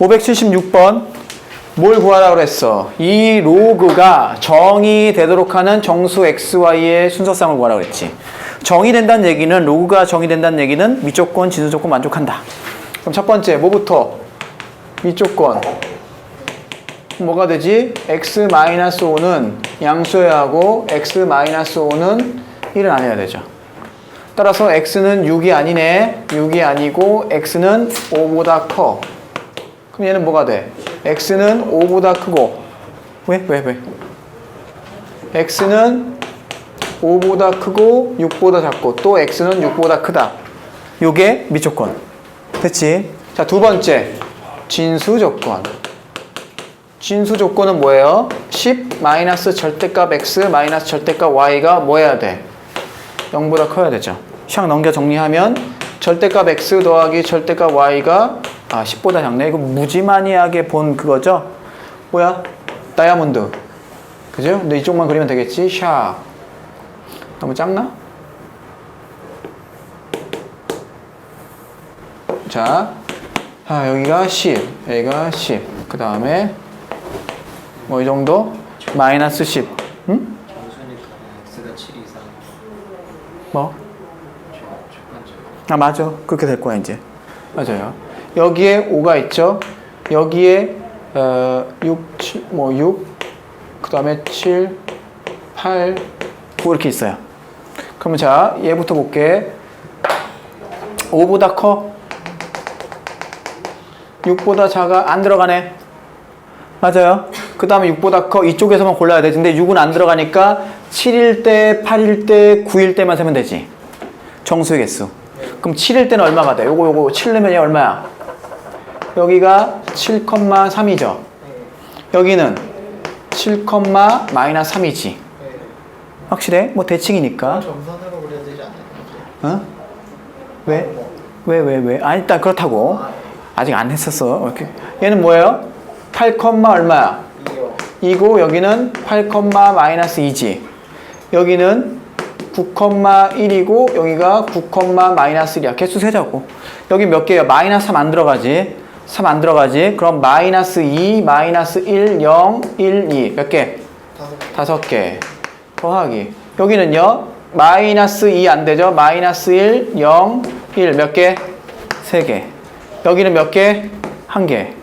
576번 뭘 구하라고 그랬어? 이 로그가 정의 되도록 하는 정수 xy의 순서쌍을 구하라고 그랬지. 정의된다는 얘기는 로그가 정의된다는 얘기는 미조건, 진수조건 만족한다. 그럼 첫 번째 뭐부터? 미조건 뭐가 되지? x-5는 양수여야 하고 x-5는 1은 아니어야 되죠. 따라서 x는 6이 아니네. 6이 아니고 x는 5보다 커. 그럼 얘는 뭐가 돼? x는 5보다 크고 왜? x는 5보다 크고 6보다 작고 또 x는 6보다 크다. 요게 미조건. 됐지? 자, 두 번째 진수조건. 진수조건은 뭐예요? 10 마이너스 절대값 x 마이너스 절대값 y가 뭐 해야 돼? 0보다 커야 되죠. 샥 넘겨 정리하면 절대값 x 더하기 절대값 y가 10보다 작네. 이거 무지마니하게 본 그거죠? 뭐야? 다이아몬드. 그죠? 근데 이쪽만 그리면 되겠지? 샥. 너무 작나? 자, 여기가 10, 여기가 10. 그 다음에 뭐 이 정도? 마이너스 10. 응? 정수니까 x가 7 이상. 뭐? 맞아. 그렇게 될 거야 이제. 맞아요. 여기에 5가 있죠. 여기에 6, 7, 6, 그 다음에 7, 8, 9 이렇게 있어요. 그러면 자, 얘부터 볼게. 5보다 커? 6보다 작아? 안 들어가네. 맞아요. 그 다음에 6보다 커. 이쪽에서만 골라야 되지. 근데 6은 안 들어가니까 7일 때, 8일 때, 9일 때만 세면 되지. 정수의 개수. 그럼 7일 때는 얼마가 돼? 요거 7 넣으면 얘 얼마야? 여기가 7,3이죠. 여기는 7, 마이너스 3이지. 확실해? 뭐 대칭이니까. 점선으로 그려야 되지 않나요? 어? 왜? 일단 그렇다고. 아직 안 했었어. 이렇게. 얘는 뭐예요? 8, 얼마야? 2고 여기는 8, 마이너스 2지. 여기는 9,1이고 여기가 9, 마이너스 1이야. 개수 세자고. 여기 몇 개야? 마이너스 3 안 들어가지. 3 안 들어가지. 그럼 마이너스 2, 마이너스 1, 0, 1, 2. 몇 개? 5개. 더하기. 여기는요. 마이너스 2 안 되죠? 마이너스 1, 0, 1. 몇 개? 3개. 여기는 몇 개? 1개.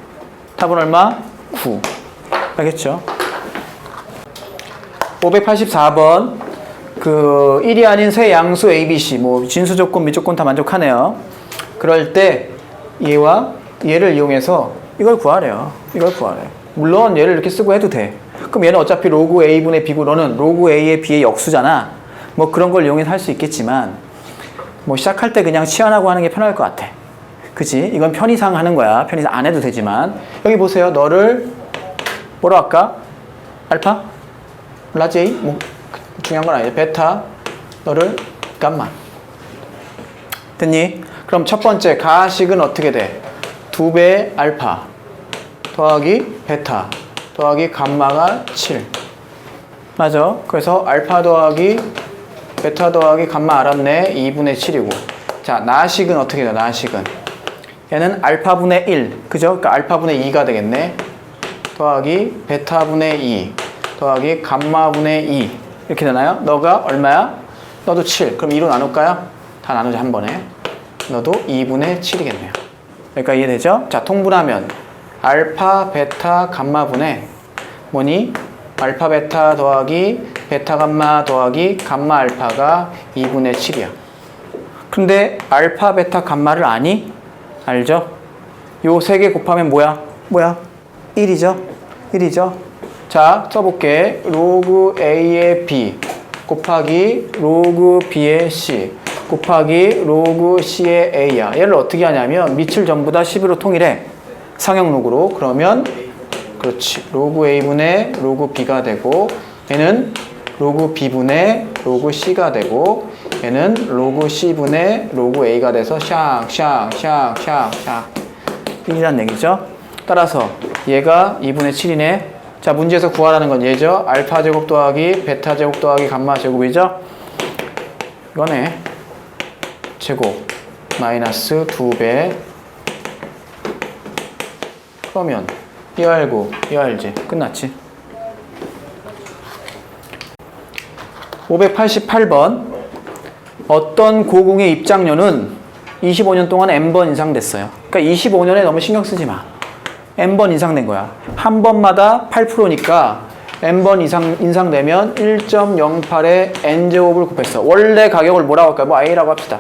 답은 얼마? 9. 알겠죠? 584번. 그 1이 아닌 세 양수 ABC. 뭐 진수조건, 미조건 다 만족하네요. 그럴 때 얘와 얘를 이용해서 이걸 구하래요. 물론 얘를 이렇게 쓰고 해도 돼. 그럼 얘는 어차피 로그 A분의 B고 너는 로그 A의 B의 역수잖아. 뭐 그런 걸 이용해서 할 수 있겠지만 뭐 시작할 때 그냥 치환하고 하는 게 편할 것 같아. 그치? 이건 편의상 하는 거야. 편의상 안 해도 되지만 여기 보세요. 너를 뭐라 할까? 알파? 라지 A? 뭐 중요한 건 아니지. 베타 너를 감마. 됐니? 그럼 첫 번째 가식은 어떻게 돼? 2배 알파 더하기 베타 더하기 감마가 7. 맞아. 그래서 알파 더하기 베타 더하기 감마 알았네. 2분의 7이고. 자, 나식은 어떻게 돼? 나식은 얘는 알파분의 1. 그죠? 그러니까 알파분의 2가 되겠네. 더하기 베타분의 2 더하기 감마분의 2 이렇게 되나요? 너가 얼마야? 너도 7. 그럼 2로 나눌까요? 다 나누자 한 번에. 너도 2분의 7이겠네요. 그러니까 이해되죠? 자, 통분하면 알파, 베타, 감마분의 뭐니? 알파, 베타 더하기 베타, 감마 더하기 감마, 알파가 2분의 7이야. 근데 알파, 베타, 감마를 아니? 알죠? 요 세 개 곱하면 뭐야? 1이죠? 자, 써볼게. 로그 A의 B 곱하기 로그 B의 C 곱하기 로그 C의 A야. 얘를 어떻게 하냐면 밑을 전부 다 10으로 통일해. 상형 로그로. 그러면 그렇지. 로그 A분의 로그 B가 되고 얘는 로그 B분의 로그 C가 되고 얘는 로그 C분의 로그 A가 돼서 샥 1이란 얘기죠. 따라서 얘가 2분의 7이네. 자, 문제에서 구하라는 건 얘죠. 알파 제곱 더하기 베타 제곱 더하기 감마 제곱이죠. 이거네. 제곱 마이너스 2배 그러면 2R9, 2Rg 끝났지. 588번 어떤 고궁의 입장료는 25년 동안 N번 인상됐어요. 그러니까 25년에 너무 신경 쓰지 마. N번 인상된 거야. 한 번마다 8%니까 N번 인상되면 1.08에 N제곱을 곱했어. 원래 가격을 뭐라고 할까요? 뭐 A라고 합시다.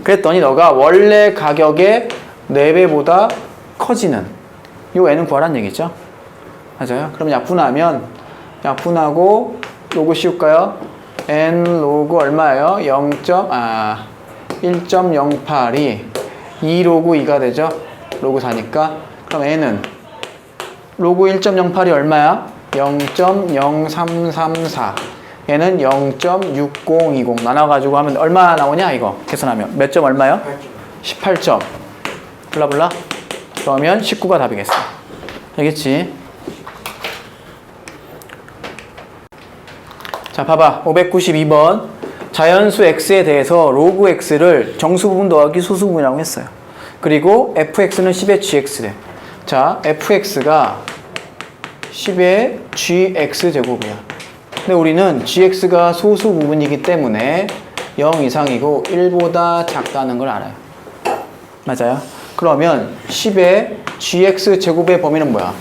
그랬더니 너가 원래 가격의 4배보다 커지는 요 N은 구하라는 얘기죠. 맞아요? 그럼 약분하면 약분하고 로그 씌울까요? N 로그 얼마예요? 1.08이 2 로그 2가 되죠? 로그 4니까 그럼 N은 로그 1.08이 얼마야? 0.0334 얘는 0.6020 나눠가지고 하면 얼마 나오냐 이거 계산하면 몇 점 얼마요? 18점 블라블라 그러면 19가 답이겠어. 알겠지? 자 봐봐 592번 자연수 x에 대해서 로그 x를 정수 부분 더하기 소수 부분이라고 했어요. 그리고 fx는 10의 gx 자 fx가 10의 gx 제곱이야. 근데 우리는 gx가 소수 부분이기 때문에 0 이상이고 1보다 작다는 걸 알아요. 맞아요? 그러면 10의 gx 제곱의 범위는 뭐야?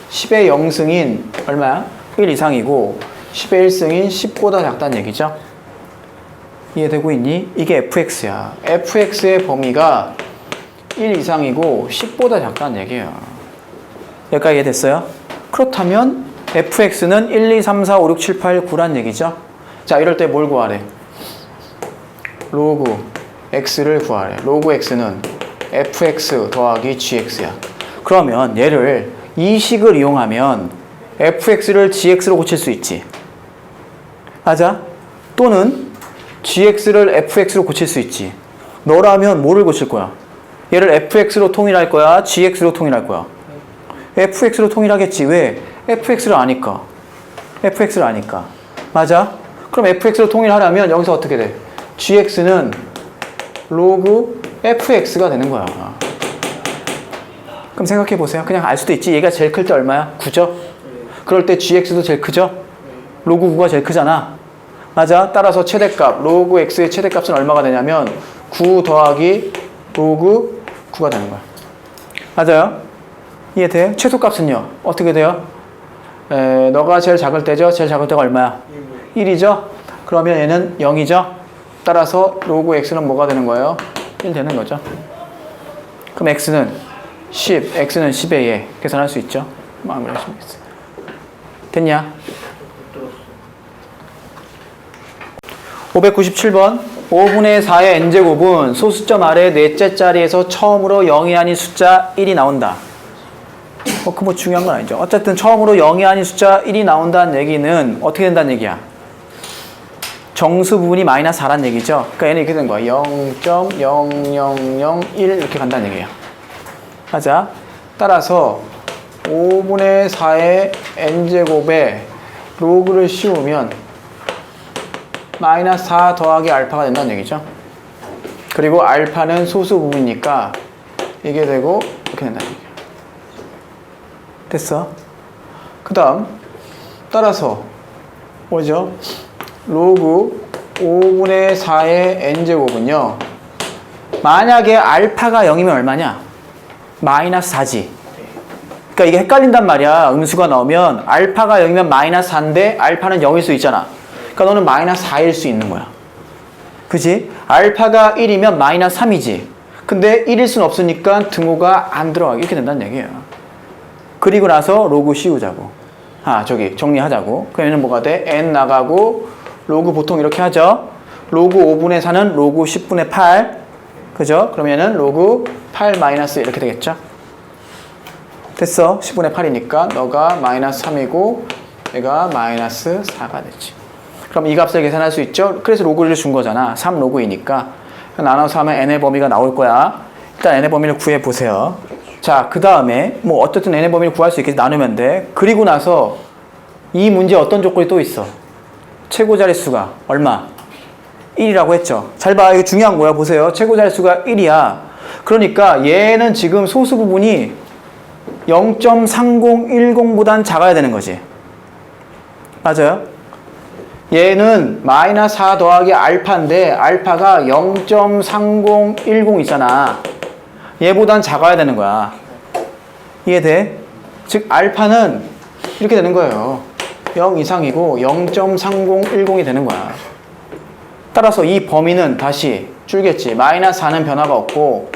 10의 0승인 얼마야? 1 이상이고 10의 1승인 10보다 작다는 얘기죠? 이해되고 있니? 이게 fx야. fx의 범위가 1 이상이고 10보다 작다는 얘기예요. 여기까지 이해됐어요? 그렇다면 fx는 1, 2, 3, 4, 5, 6, 7, 8, 9란 얘기죠? 자, 이럴 때 뭘 구하래? 로그 x를 구하래. 로그 x는 fx 더하기 gx야. 그러면 얘를 이 식을 이용하면 fx를 gx로 고칠 수 있지. 맞아? 또는 gx를 fx로 고칠 수 있지. 너라면 뭐를 고칠 거야? 얘를 fx로 통일할 거야? gx로 통일할 거야? fx로 통일하겠지. 왜? fx를 아니까. fx를 아니까. 맞아? 그럼 fx로 통일하려면 여기서 어떻게 돼? gx는 로그 fx가 되는 거야. 그럼 생각해 보세요. 그냥 알 수도 있지. 얘가 제일 클 때 얼마야? 9죠? 그럴 때 gx도 제일 크죠? 로그 9가 제일 크잖아. 맞아? 따라서 최대값, 로그 x의 최대값은 얼마가 되냐면 9 더하기 로그 9가 되는 거야. 맞아요? 이해돼? 최소값은요? 어떻게 돼요? 너가 제일 작을 때죠? 제일 작을 때가 얼마야? 1이죠? 그러면 얘는 0이죠? 따라서 로그 x는 뭐가 되는 거예요? 1 되는 거죠. 그럼 x는 10, x는 10에 얘 계산할 수 있죠? 마무리하시면 되겠어요. 됐냐? 597번 5분의 4의 n제곱은 소수점 아래 넷째 자리에서 처음으로 0이 아닌 숫자 1이 나온다. 그 뭐 중요한 건 아니죠. 어쨌든 처음으로 0이 아닌 숫자 1이 나온다는 얘기는 어떻게 된다는 얘기야? 정수 부분이 마이너스 4란 얘기죠. 그러니까 얘는 이렇게 된 거야. 0.0001 이렇게 간다는 얘기야. 맞아? 따라서 5분의 4의 n제곱에 로그를 씌우면 마이너스 4 더하기 알파가 된다는 얘기죠. 그리고 알파는 소수 부분이니까 이게 되고 이렇게 된다는 얘기야. 됐어? 그 다음 따라서 뭐죠? 로그 5분의 4의 n제곱은요 만약에 알파가 0이면 얼마냐? 마이너스 4지. 그러니까 이게 헷갈린단 말이야. 음수가 나오면 알파가 0이면 마이너스 4인데 알파는 0일 수 있잖아. 그러니까 너는 마이너스 4일 수 있는 거야. 그지? 알파가 1이면 마이너스 3이지. 근데 1일 순 없으니까 등호가 안 들어가게 이렇게 된다는 얘기예요. 그리고 나서 로그 씌우자고. 정리하자고. 그러면 뭐가 돼? n 나가고 로그 보통 이렇게 하죠. 로그 5분의 4는 로그 10분의 8. 그죠? 그러면은 로그 8 마이너스 이렇게 되겠죠? 됐어. 10분의 8이니까 너가 마이너스 3이고 얘가 마이너스 4가 되지. 그럼 이 값을 계산할 수 있죠? 그래서 로그를 준 거잖아. 3 로그 2니까. 나눠서 하면 n의 범위가 나올 거야. 일단 n의 범위를 구해보세요. 자, 그 다음에 뭐 어쨌든 n의 범위를 구할 수 있게 나누면 돼. 그리고 나서 이 문제에 어떤 조건이 또 있어? 최고 자릿수가 얼마? 1이라고 했죠. 잘 봐. 이거 중요한 거야. 보세요. 최고 자릿수가 1이야. 그러니까 얘는 지금 소수 부분이 0.3010보단 작아야 되는 거지. 맞아요? 얘는 마이너스 4 더하기 알파인데 알파가 0.3010 있잖아. 얘보단 작아야 되는 거야. 이해돼? 즉 알파는 이렇게 되는 거예요. 0 이상이고 0.3010이 되는 거야. 따라서 이 범위는 다시 줄겠지. 마이너스 4는 변화가 없고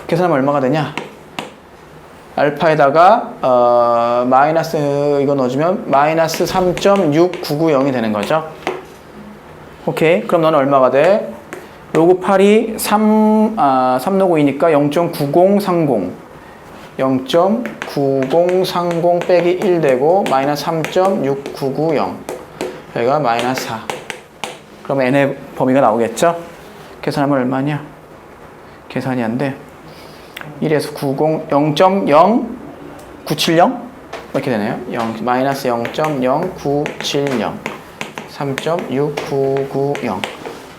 계산하면 얼마가 되냐? 알파에다가 마이너스 이거 넣어주면 마이너스 3.6990이 되는 거죠. 오케이. 그럼 너는 얼마가 돼? 로그 8이 3 로그 2니까 0.9030 0.9030 빼기 1 되고 마이너스 3.6990 여기가 마이너스 4. 그럼 n의 범위가 나오겠죠? 계산하면 얼마냐? 계산이 안 돼. 1에서 0.0970 이렇게 되네요. 마이너스 0.0970 3.6990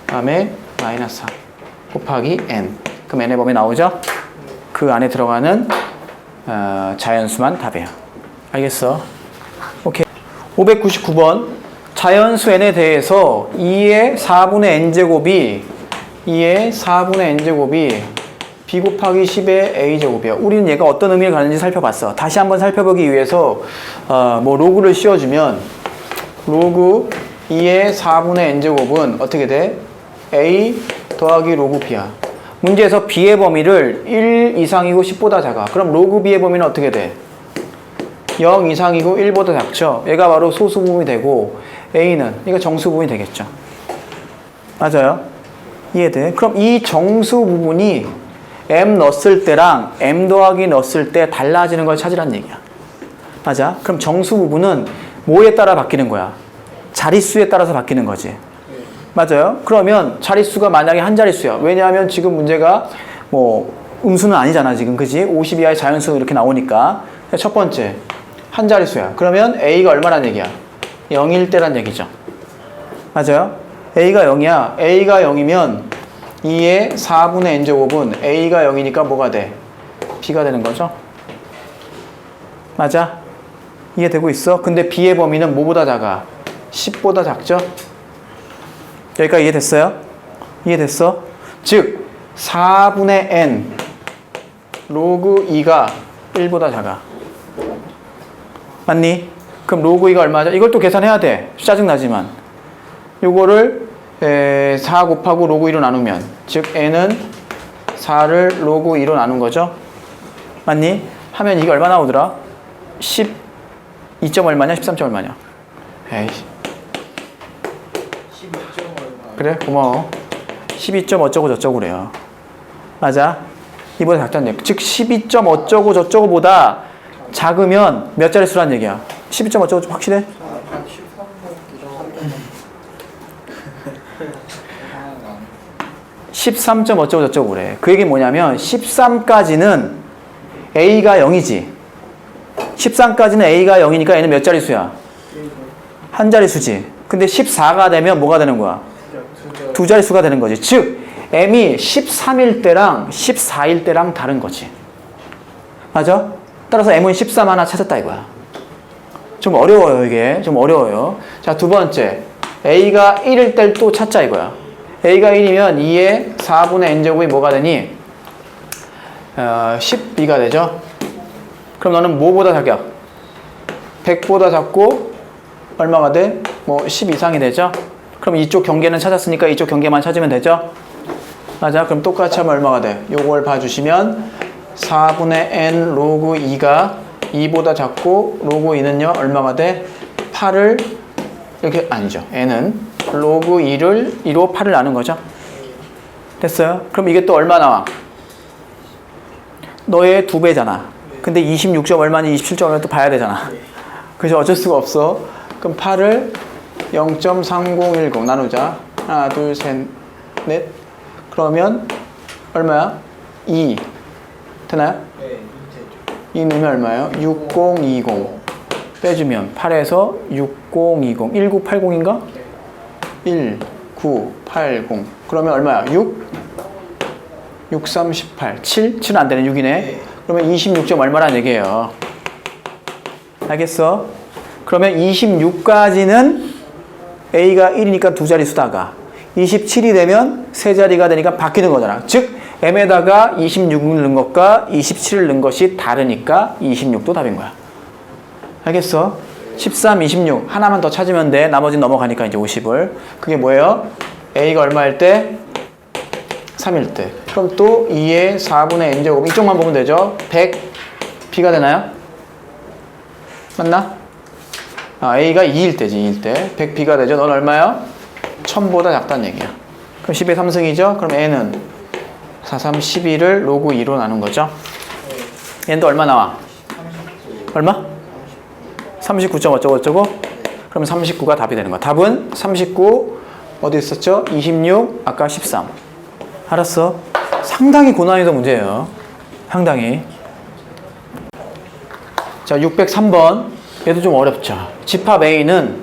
다음에 마이너스 4 곱하기 n. 그럼 n의 범위 나오죠? 그 안에 들어가는 자연수만 답이에요. 알겠어? 오케이. 599번 자연수 n에 대해서 2의 4분의 n제곱이 b 곱하기 10의 a제곱이야. 우리는 얘가 어떤 의미를 가는지 살펴봤어. 다시 한번 살펴보기 위해서 뭐 로그를 씌워주면 로그 2의 4분의 n제곱은 어떻게 돼? a 더하기 로그 b야. 문제에서 b의 범위를 1 이상이고 10보다 작아. 그럼 로그 b의 범위는 어떻게 돼? 0 이상이고 1보다 작죠. 얘가 바로 소수 부분이 되고 a는 이거 정수 부분이 되겠죠. 맞아요? 이해돼? 그럼 이 정수 부분이 m 넣었을 때랑 m 더하기 넣었을 때 달라지는 걸 찾으란 얘기야. 맞아? 그럼 정수 부분은 뭐에 따라 바뀌는 거야? 자릿수에 따라서 바뀌는 거지. 맞아요? 그러면 자릿수가 만약에 한 자릿수야. 왜냐하면 지금 문제가 뭐 음수는 아니잖아 지금. 그지? 50 이하의 자연수 이렇게 나오니까. 첫 번째 한 자릿수야. 그러면 a가 얼마란 얘기야? 0일 때란 얘기죠. 맞아요? a가 0이야. a가 0이면 2의 4분의 n제곱은 a가 0이니까 뭐가 돼? b가 되는 거죠. 맞아? 이해되고 있어? 근데 b의 범위는 뭐보다 작아? 10보다 작죠? 여기까지 이해됐어요? 이해됐어? 즉 4분의 n 로그 2가 1보다 작아. 맞니? 그럼 로그 2가 얼마죠? 이걸 또 계산해야 돼. 짜증나지만 요거를 4 곱하고 로그 2로 나누면 즉 n은 4를 로그 2로 나눈 거죠. 맞니? 하면 이게 얼마 나오더라? 12점 얼마냐? 13점 얼마냐? 에이씨. 12점 얼마? 그래? 고마워. 12점 어쩌고 저쩌고 그래요. 맞아? 이보다 작다는 얘기. 즉 12점 어쩌고 저쩌고보다 작으면 몇 자릿수란 얘기야? 12점 어쩌고 확실해? 13점 어쩌고 저쩌고 그래. 그 얘기 뭐냐면 13까지는 a가 0이지. 13까지는 a가 0이니까 얘는 몇 자릿수야? 한 자릿수지. 근데 14가 되면 뭐가 되는 거야? 두 자릿수가 되는 거지. 즉 m이 13일 때랑 14일 때랑 다른 거지. 맞아? 따라서 m은 13 하나 찾았다 이거야. 좀 어려워요 이게. 좀 어려워요. 자, 두 번째 a가 1일 때 또 찾자 이거야. a가 1이면 2의 4분의 n제곱이 뭐가 되니? 10b가 되죠? 그럼 너는 뭐보다 작아? 100보다 작고 얼마가 돼? 뭐 10 이상이 되죠? 그럼 이쪽 경계는 찾았으니까 이쪽 경계만 찾으면 되죠? 맞아? 그럼 똑같이 하면 얼마가 돼? 요걸 봐주시면 4분의 n 로그 2가 2보다 작고 로그 2는요 얼마가 돼? 8을 이렇게 아니죠. n은 로그 2를 2로 8을 나눈 거죠. 됐어요? 그럼 이게 또 얼마 나와? 너의 2배잖아. 근데 26점 얼마니 27점 얼마니 또 봐야 되잖아. 그래서 어쩔 수가 없어. 그럼 8을 0.3010 나누자. 하나, 둘, 셋, 넷. 그러면 얼마야? 2. 되나요? 네, 2 넣으면 얼마예요? 6020. 빼주면 8에서 6020. 1980인가? 1980. 그러면 얼마야? 6? 6, 3, 18. 7? 7은 안 되네. 6이네. 그러면 26점 얼마라는 얘기예요. 알겠어? 그러면 26까지는 A가 1이니까 두 자리 수다가 27이 되면 세 자리가 되니까 바뀌는 거잖아. 즉 M에다가 26을 넣은 것과 27을 넣은 것이 다르니까 26도 답인 거야. 알겠어? 13, 26 하나만 더 찾으면 돼. 나머지는 넘어가니까 이제 50을. 그게 뭐예요? A가 얼마일 때? 3일 때. 그럼 또 2의 4분의 n제곱 이쪽만 보면 되죠? 100 B가 되나요? 맞나? 아, A가 2일 때지. 2일 때 100 B가 되죠? 넌 얼마야? 1000보다 작다는 얘기야. 그럼 10의 3승이죠? 그럼 N은 4, 3, 12를 로그 2로 나눈 거죠? N도 얼마 나와? 얼마? 39점 어쩌고 그럼 39가 답이 되는 거야. 답은 39 어디 있었죠? 26 아까 13. 알았어? 상당히 고난이도 문제예요. 상당히. 자 603번 얘도 좀 어렵죠. 집합 A는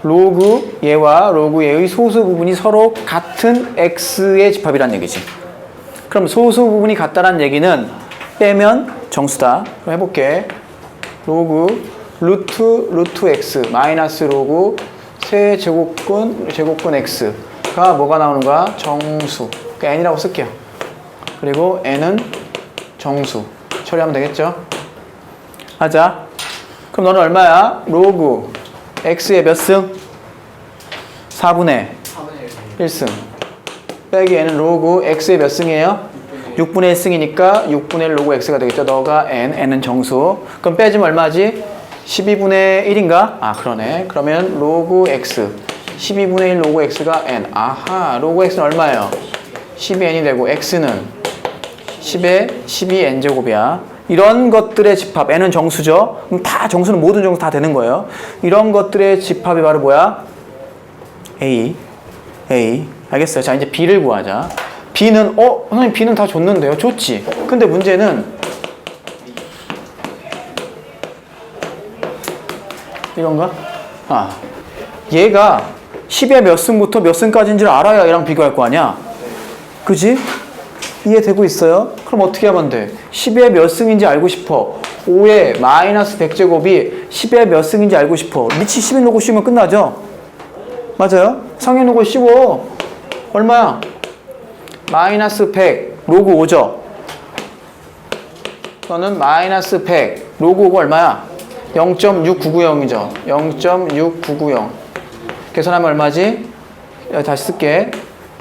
로그 얘와 로그 얘의 소수 부분이 서로 같은 x의 집합이란 얘기지. 그럼 소수 부분이 같다는 얘기는 빼면 정수다. 그럼 해볼게. 로그 루트 x 마이너스 로그 세제곱근 x가 뭐가 나오는가? 정수. 그러니까 n이라고 쓸게요. 그리고 n은 정수. 처리하면 되겠죠? 하자. 그럼 너는 얼마야? 로그 x의 몇 승? 4분의 1승. 빼기 n은 로그 x의 몇 승이에요? 6분의 1승이니까 6분의 1 로그 x가 되겠죠. 너가 n은 정수. 그럼 빼주면 얼마지? 12분의 1인가? 아 그러네. 그러면 로그 x 12분의 1 로그 x가 n. 아하, 로그 x는 얼마예요? 12n이 되고 x는 10의 12n제곱이야. 이런 것들의 집합, n은 정수죠. 그럼 다 정수는 모든 정수 다 되는 거예요. 이런 것들의 집합이 바로 뭐야? A. 알겠어요. 자 이제 B를 구하자. B는 선생님 B는 다 줬는데요. 좋지. 근데 문제는 이건가? 아, 얘가 10의 몇 승부터 몇 승까지인지를 알아야 얘랑 비교할 거 아니야? 그지? 이해되고 있어요? 그럼 어떻게 하면 돼? 10의 몇 승인지 알고 싶어. 5의 마이너스 100제곱이 10의 몇 승인지 알고 싶어. 밑이 10에 놓고 씌우면 끝나죠? 맞아요? 상에 놓고 씌워. 얼마야? 마이너스 100 로그 5죠? 너는 마이너스 100 로그 5가 얼마야? 0.6990이죠. 0.6990 계산하면 얼마지? 다시 쓸게.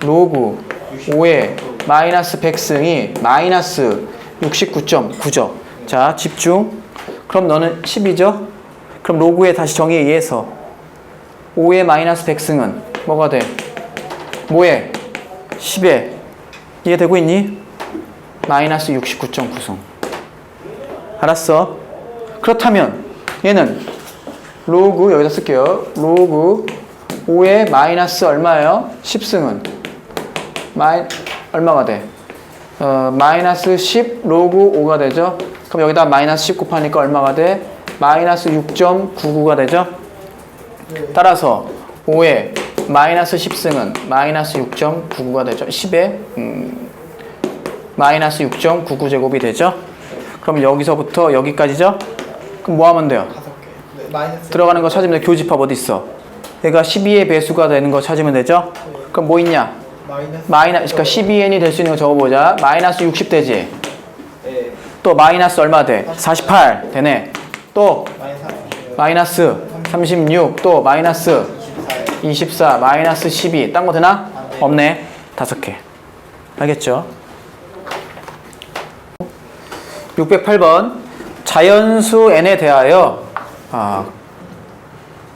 로그 5의 마이너스 100승이 마이너스 69.9죠. 자 집중. 그럼 너는 10이죠? 그럼 로그에 다시 정의에 의해서 5의 마이너스 100승은 뭐가 돼? 뭐에? 10에. 이해되고 있니? 마이너스 69.9승. 알았어? 그렇다면 얘는 로그 여기다 쓸게요. 로그 5의 마이너스 얼마예요? 10승은 얼마가 돼? 마이너스 10 로그 5가 되죠? 그럼 여기다 마이너스 10 곱하니까 얼마가 돼? 마이너스 6.99가 되죠? 따라서 5의 마이너스 10승은 마이너스 6.99가 되죠? 10에 마이너스 6.99제곱이 되죠? 그럼 여기서부터 여기까지죠? 그럼 뭐 하면 돼요? 들어가는 거 찾으면 돼. 교집합 어디 있어? 얘가 12의 배수가 되는 거 찾으면 되죠? 그럼 뭐 있냐? 그러니까 12n이 될 수 있는 거 적어보자. 마이너스 60 되지? 네. 또 마이너스 얼마 돼? 48 되네. 또 마이너스 36 또 마이너스 24 마이너스 12 딴 거 되나? 없네. 5개. 알겠죠? 608번 자연수 n에 대하여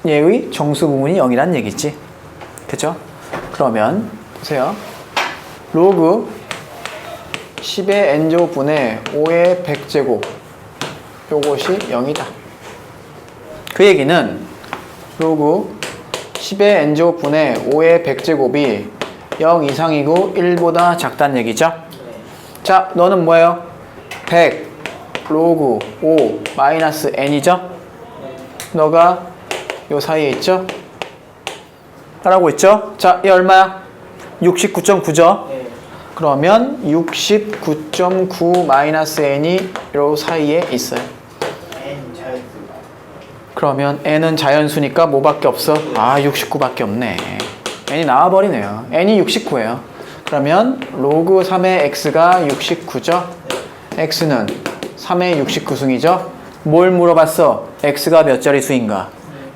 얘의 정수 부분이 0이란 얘기지. 그죠? 그러면 보세요. 로그 10의 n제곱분의 5의 100제곱 요것이 0이다. 그 얘기는 로그 10의 n제곱분의 5의 100제곱이 0 이상이고 1보다 작다는 얘기죠. 자, 너는 뭐예요? 100 로그 5 마이너스 n이죠? 너가 요 사이에 있죠? 따라하고 있죠? 자, 얘 얼마야? 69.9죠? 그러면 69.9 마이너스 n이 요 사이에 있어요. N 자연수. 그러면 n은 자연수니까 뭐밖에 없어? 아, 69밖에 없네. n이 나와버리네요. n이 69예요. 그러면 로그 3의 x가 69죠? x는 3의 69승이죠? 뭘 물어봤어? x가 몇 자리 수인가?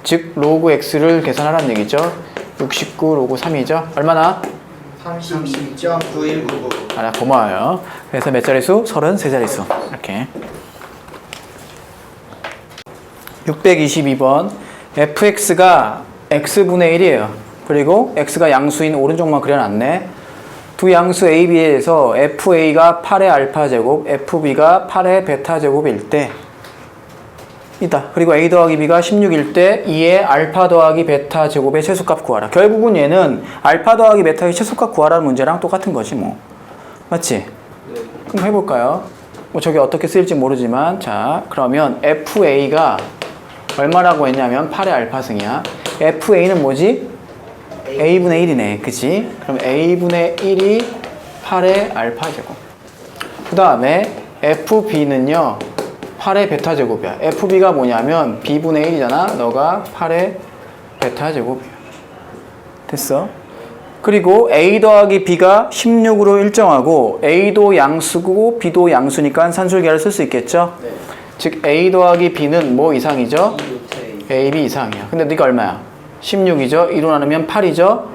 즉 로그 x를 계산하라는 얘기죠. 69 로그 3이죠? 얼마나? 32.9199. 아, 고마워요. 그래서 몇 자리수? 33자리수. 이렇게. 622번. fx가 x분의 1이에요. 그리고 x가 양수인 오른쪽만 그려놨네. 두 양수 a, b에서 fa가 8의 알파 제곱, fb가 8의 베타 제곱일 때 이다. 그리고 a 더하기 b가 16일 때 2의 알파 더하기 베타 제곱의 최소값 구하라. 결국은 얘는 알파 더하기 베타의 최소값 구하라는 문제랑 똑같은 거지 뭐. 맞지? 네. 그럼 해볼까요? 뭐 저게 어떻게 쓰일지 모르지만 자 그러면 fa가 얼마라고 했냐면 8의 알파승이야. fa는 뭐지? a분의 1이네. 그치? 그럼 a분의 1이 8의 알파 제곱. 그 다음에 fb는요 8의 베타 제곱이야. fb가 뭐냐면 b분의 1이잖아. 너가 8의 베타 제곱이야. 됐어? 그리고 a 더하기 b가 16으로 일정하고 a도 양수고 b도 양수니까 산술계를 쓸 수 있겠죠? 네. 즉 a 더하기 b는 뭐 이상이죠? ab 이상이야. 근데 네가 얼마야? 16이죠? 2로 나누면 8이죠?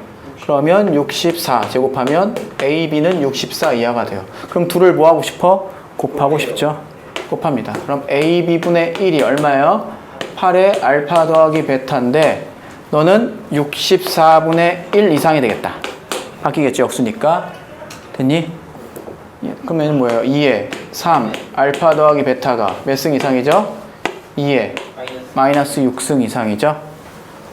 그러면 64 제곱하면 ab는 64 이하가 돼요. 그럼 둘을 뭐 하고 싶어? 곱하고 싶죠? 곱합니다. 그럼 ab분의 1이 얼마예요? 8의 알파 더하기 베타인데 너는 64분의 1 이상이 되겠다. 바뀌겠죠? 역수니까. 됐니? 그러면 뭐예요? 2에 3 알파 더하기 베타가 몇 승 이상이죠? 2에 마이너스 6승 이상이죠?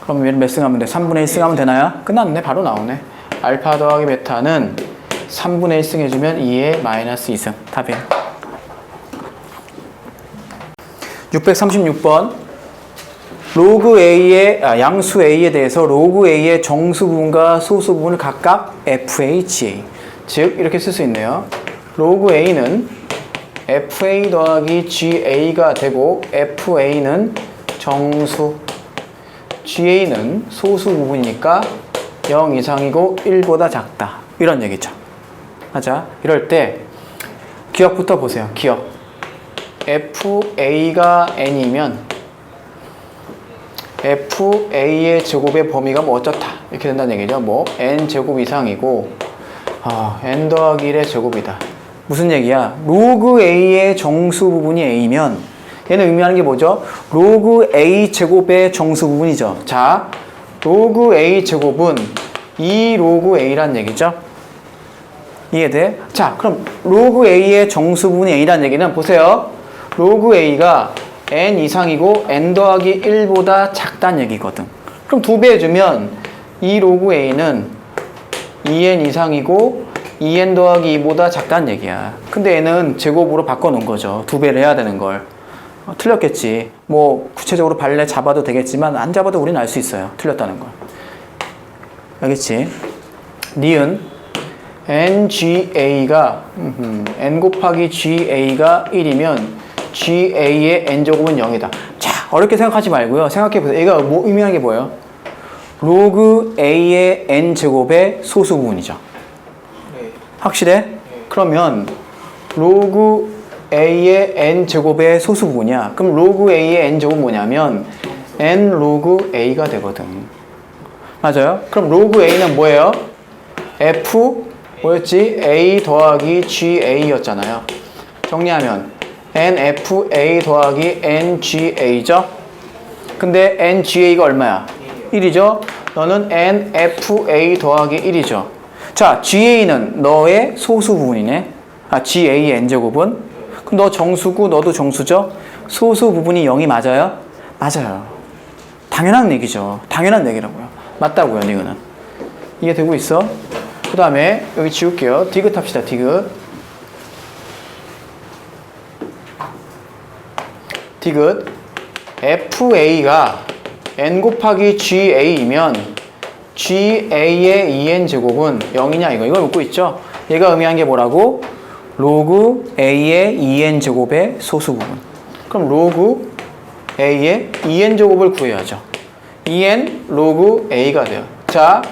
그럼 얘는 몇 승 하면 돼? 3분의 1승 하면 되나요? 끝났네. 바로 나오네. 알파 더하기 베타는 3분의 1승 해주면 2에 마이너스 2승. 답이에요. 636번. 로그 A의 양수 A에 대해서 로그 A의 정수 부분과 소수 부분을 각각 FHA. 즉 이렇게 쓸 수 있네요. 로그 A는 FA 더하기 GA가 되고 FA는 정수, GA는 소수 부분이니까 0 이상이고 1보다 작다. 이런 얘기죠. 하자. 이럴 때 기억부터 보세요. 기억. FA가 N이면 FA의 제곱의 범위가 뭐 어쩌다 이렇게 된다는 얘기죠. 뭐 N제곱 이상이고 N 더하기 1의 제곱이다. 무슨 얘기야? 로그 A의 정수 부분이 A면 얘는 의미하는 게 뭐죠? 로그 A 제곱의 정수 부분이죠. 자, 로그 A 제곱은 2 로그 A란 얘기죠. 이해돼? 자, 그럼 로그 A의 정수 부분이 A란 얘기는 보세요. 로그 A가 N 이상이고 N 더하기 1보다 작다는 얘기거든. 그럼 2배 해주면 2 로그 A는 2N 이상이고 2N 더하기 2보다 작다는 얘기야. 근데 얘는 제곱으로 바꿔놓은 거죠. 2배를 해야 되는 걸. 틀렸겠지. 뭐 구체적으로 발레 잡아도 되겠지만 안 잡아도 우리는 알 수 있어요. 틀렸다는 걸. 알겠지? 니은 NGA가 N 곱하기 GA가 1이면 GA의 N제곱은 0이다. 자, 어렵게 생각하지 말고요. 생각해보세요. 얘가 뭐 의미하는 게 뭐예요? 로그 A의 N제곱의 소수 부분이죠. 네. 확실해? 네. 그러면 로그 A의 N제곱의 소수 부분이야. 그럼 로그 A의 N제곱은 뭐냐면 N 로그 A가 되거든. 맞아요? 그럼 로그 A는 뭐예요? F 뭐였지? A 더하기 GA였잖아요. 정리하면 NFA 더하기 NGA죠? 근데 NGA가 얼마야? 1이죠? 너는 NFA 더하기 1이죠? 자, GA는 너의 소수 부분이네. GA의 N제곱은? 그럼 너 정수고 너도 정수죠? 소수 부분이 0이 맞아요? 맞아요. 당연한 얘기죠. 당연한 얘기라고요. 맞다고요, 니그는. 이해되고 있어? 그 다음에 여기 지울게요. 디귿 합시다, 디귿. 디귿 FA가 N 곱하기 GA이면 GA의 2N 제곱은 0이냐 이걸 묻고 있죠. 얘가 의미한 게 뭐라고? 로그 a의 2n 제곱의 소수 부분. 그럼 로그 a의 2n 제곱을 구해야죠. 2n 로그 a가 돼요. 자,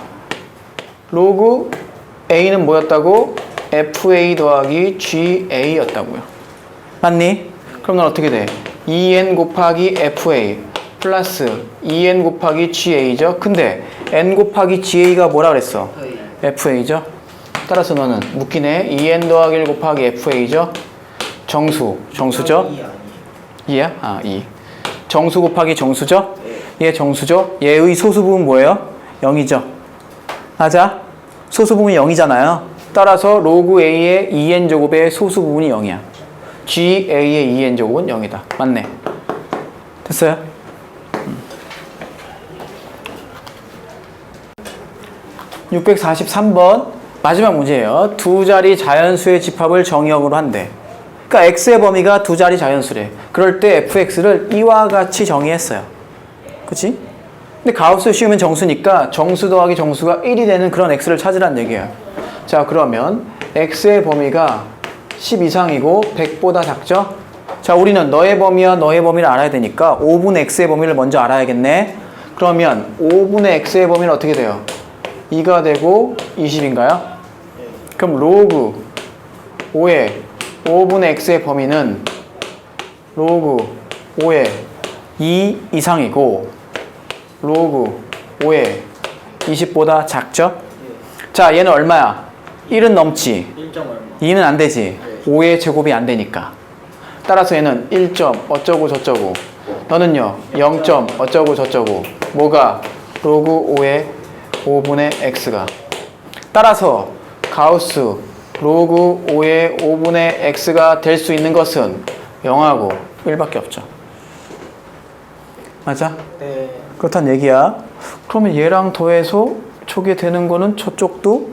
로그 a는 뭐였다고? fa 더하기 ga였다고요. 맞니? 그럼 넌 어떻게 돼? 2n 곱하기 fa 플러스 2n 곱하기 ga죠. 근데 n 곱하기 ga가 뭐라 그랬어? fa죠. 따라서 너는 묶이네. 2n 더하기 1 곱하기 fa죠. 정수죠? 2야? 아, 2. 정수 곱하기 정수죠? 얘 정수죠? 얘의 소수 부분 뭐예요? 0이죠. 맞아? 소수 부분이 0이잖아요. 따라서 로그 a의 2n 제곱의 소수 부분이 0이야. ga의 2n 제곱은 0이다. 맞네. 됐어요? 643번 마지막 문제예요. 두 자리 자연수의 집합을 정의역으로 한대. 그러니까 x의 범위가 두 자리 자연수래. 그럴 때 fx를 이와 같이 정의했어요. 그치? 근데 가우스 씌우면 정수니까 정수 더하기 정수가 1이 되는 그런 x를 찾으란 얘기예요. 자, 그러면 x의 범위가 10 이상이고 100보다 작죠? 자, 우리는 너의 범위와 너의 범위를 알아야 되니까 5분의 x의 범위를 먼저 알아야겠네. 그러면 5분의 x의 범위는 어떻게 돼요? 2가 되고 20인가요? 그럼 로그 5의 5분의 x의 범위는 로그 5의 2 이상이고 로그 5의 20보다 작죠? 자, 얘는 얼마야? 1은 넘지 1점 얼마? 2는 안 되지 5의 제곱이 안 되니까 따라서 얘는 1점 어쩌고 저쩌고 너는요 0점 어쩌고 저쩌고 뭐가? 로그 5의 5분의 x가 따라서 가우스 로그 5의 5분의 x가 될 수 있는 것은 0하고 1밖에 없죠. 맞아? 네. 그렇단 얘기야. 그러면 얘랑 더해서 저게 되는 거는 저쪽도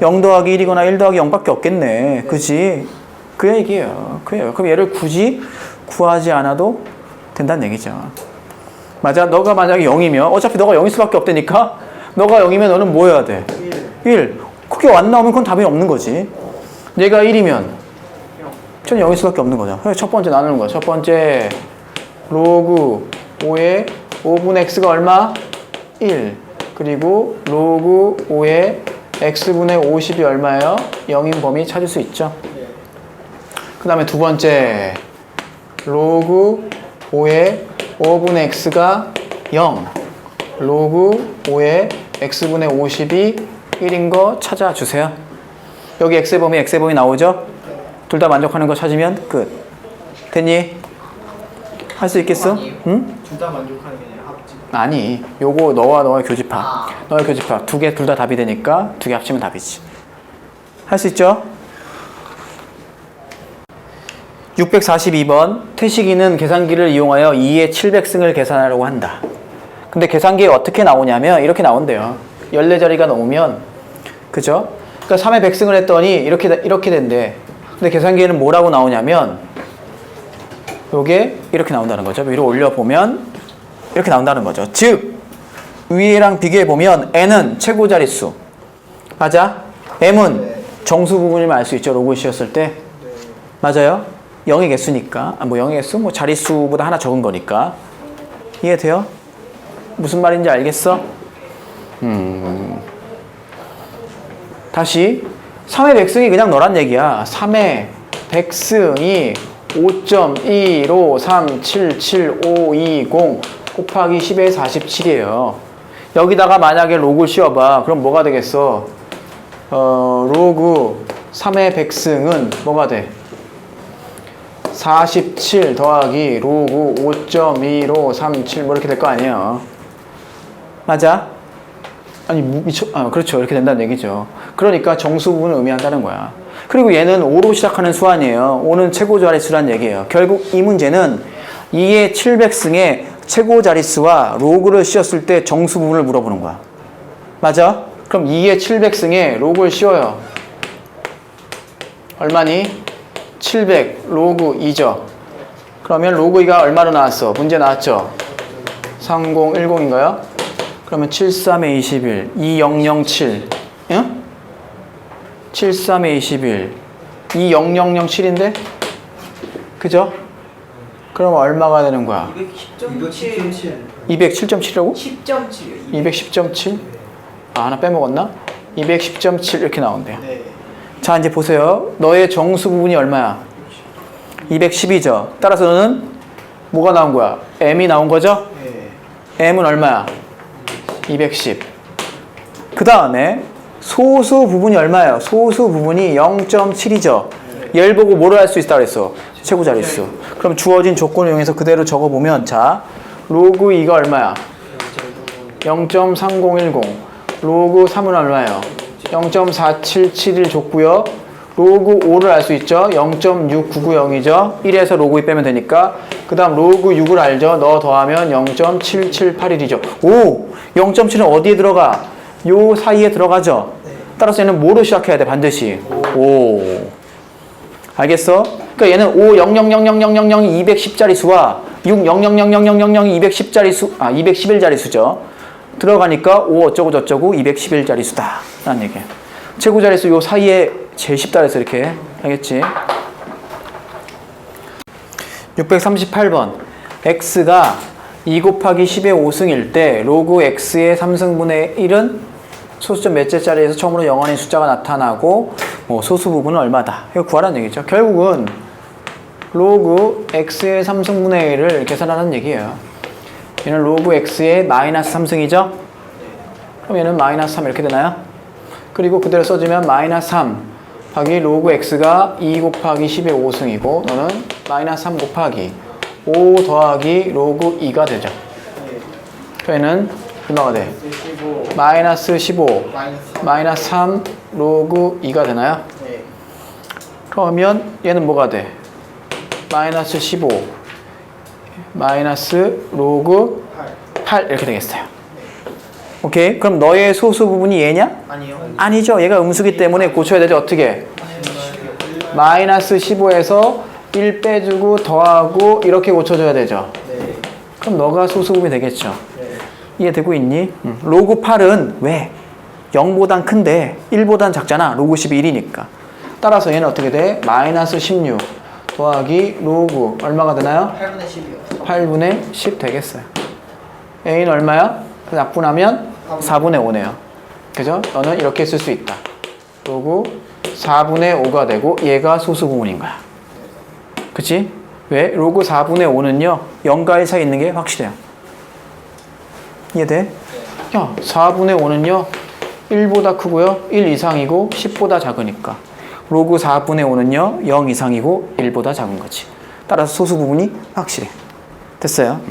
0 더하기 1이거나 1 더하기 0밖에 없겠네. 그지? 그 얘기예요. 그래요. 그럼 얘를 굳이 구하지 않아도 된다는 얘기죠. 맞아? 너가 만약에 0이면 어차피 너가 0일 수밖에 없다니까 너가 0이면 너는 뭐 해야 돼? 1. 그게 안 나오면 그건 답이 없는 거지. 얘가 1이면 전 0일 수밖에 없는 거죠. 첫 번째 나누는 거야. 첫 번째 로그 5의 5분의 x가 얼마? 1. 그리고 로그 5의 x분의 50이 얼마예요? 0인 범위 찾을 수 있죠. 그 다음에 두 번째 로그 5의 5분의 x가 0. 로그 5의 x분의 50이 1인 거 찾아주세요. 여기 x의 범위 나오죠? 둘 다 만족하는 거 찾으면 끝. 됐니? 할 수 있겠어? 응? 둘 다 만족하는 게 아니라 합치. 아니, 요거 너와 너의 교집합. 너의 교집합. 두 개 둘 다 답이 되니까 두 개 합치면 답이지. 할 수 있죠? 642번 태식이는 계산기를 이용하여 2의 700승을 계산하려고 한다. 근데 계산기에 어떻게 나오냐면 이렇게 나온대요. 14자리가 넘으면 그죠? 그러니까 3의 100승을 했더니 이렇게 된대. 근데 계산기에는 뭐라고 나오냐면 요게 이렇게 나온다는 거죠. 위로 올려보면 이렇게 나온다는 거죠. 즉 위에랑 비교해보면 n은 최고 자릿수 맞아? m은 정수 부분이면 알 수 있죠. 로그 씌웠을 때 맞아요? 0의 개수니까 뭐 0의 개수? 뭐 자릿수보다 하나 적은 거니까 이해돼요? 무슨 말인지 알겠어? 다시 3의 100승이 그냥 너란 얘기야. 3의 100승이 5.1537750 곱하기 10의 47이에요. 여기다가 만약에 로그를 씌워봐. 그럼 뭐가 되겠어? 로그 3의 100승은 뭐가 돼? 47 더하기 로그 5.1537 뭐 이렇게 될 거 아니에요. 맞아? 아니 그렇죠. 이렇게 된다는 얘기죠. 그러니까 정수 부분을 의미한다는 거야. 그리고 얘는 5로 시작하는 수 아니에요. 5는 최고 자릿수란 얘기예요. 결국 이 문제는 2의 700승의 최고 자릿수와 로그를 씌웠을 때 정수 부분을 물어보는 거야. 맞아? 그럼 2의 700승에 로그를 씌워요. 얼마니? 700 로그 2죠. 그러면 로그 2가 얼마로 나왔어? 문제 나왔죠? 3010인가요? 그러면 73에 21 2007 응? 73에 21. 20007인데? 그죠? 그럼 얼마가 되는 거야? 210.7. 207.7이라고? 10.7이요. 210.7? 아, 하나 빼먹었나? 210.7 이렇게 나온대요. 네. 자, 이제 보세요. 너의 정수 부분이 얼마야? 210이죠. 따라서 너는 뭐가 나온 거야? m이 나온 거죠? 네. m은 얼마야? 210. 그 다음에 소수 부분이 얼마예요? 소수 부분이 0.7이죠. 얘를 보고 뭐를 할 수 있다고 그랬어? 최고 자릿수. 그럼 주어진 조건을 이용해서 그대로 적어보면, 자, 로그 2가 얼마야? 0.3010. 로그 3은 얼마예요? 0.4771 줬고요. 로그 5를 알 수 있죠? 0.6990이죠. 1에서 로그 2 빼면 되니까. 그 다음 로그 6을 알죠? 너 더하면 0.7781이죠. 오! 0.7은 어디에 들어가? 요 사이에 들어가죠? 따라서 얘는 뭐로 시작해야 돼? 반드시. 오. 알겠어? 그러니까 얘는 5, 0, 0, 0, 0, 0, 0, 0이 210짜리 수와 6, 0, 0, 0, 0, 0, 0이 210짜리 수, 211짜리 수죠. 들어가니까 5 어쩌고 저쩌고 211짜리 수다. 라는 얘기예요. 최고 자릿수 요 사이에 제일 쉽다 그래서 이렇게. 알겠지? 638번. x가 2 곱하기 10의 5승일 때 로그 x의 3승분의 1은 소수점 몇째 자리에서 처음으로 영원인 숫자가 나타나고 뭐 소수 부분은 얼마다. 이거 구하라는 얘기죠. 결국은 로그 x의 3승분의 1을 계산하라는 얘기예요. 얘는 로그 x의 마이너스 3승이죠? 그럼 얘는 마이너스 3 이렇게 되나요? 그리고 그대로 써주면 마이너스 3 곱하기 로그 x가 2 곱하기 10의 5승이고 너는 마이너스 3 곱하기 5 더하기 로그 2가 되죠. 그러면 얼마가 돼? 15. 마이너스 15 마이너스. 마이너스 3 로그 2가 되나요? 네. 그러면 얘는 뭐가 돼? 마이너스 15 마이너스 로그 8 이렇게 되겠어요. 오케이? 그럼 너의 소수 부분이 얘냐? 아니요. 아니죠. 얘가 음수기 때문에 고쳐야 되죠. 어떻게? 마이너스 15에서 1 빼주고 더하고 이렇게 고쳐줘야 되죠. 네. 그럼 너가 소수 부분이 되겠죠. 네. 이해되고 있니? 로그 8은 왜? 0보단 큰데 1보단 작잖아. 로그 10이 1이니까. 따라서 얘는 어떻게 돼? 마이너스 16 더하기 로그 얼마가 되나요? 8분의 10이요. 8분의 10 되겠어요. A는 얼마야? 약분하면 4분의 5네요. 그죠? 너는 이렇게 쓸 수 있다. 로그 4분의 5가 되고 얘가 소수 부분인 거야. 그치? 왜? 로그 4분의 5는요 0과 1 사이에 있는 게 확실해요. 이해돼? 야, 4분의 5는요 1보다 크고요 1 이상이고 10보다 작으니까 로그 4분의 5는요 0 이상이고 1보다 작은 거지. 따라서 소수 부분이 확실해. 됐어요?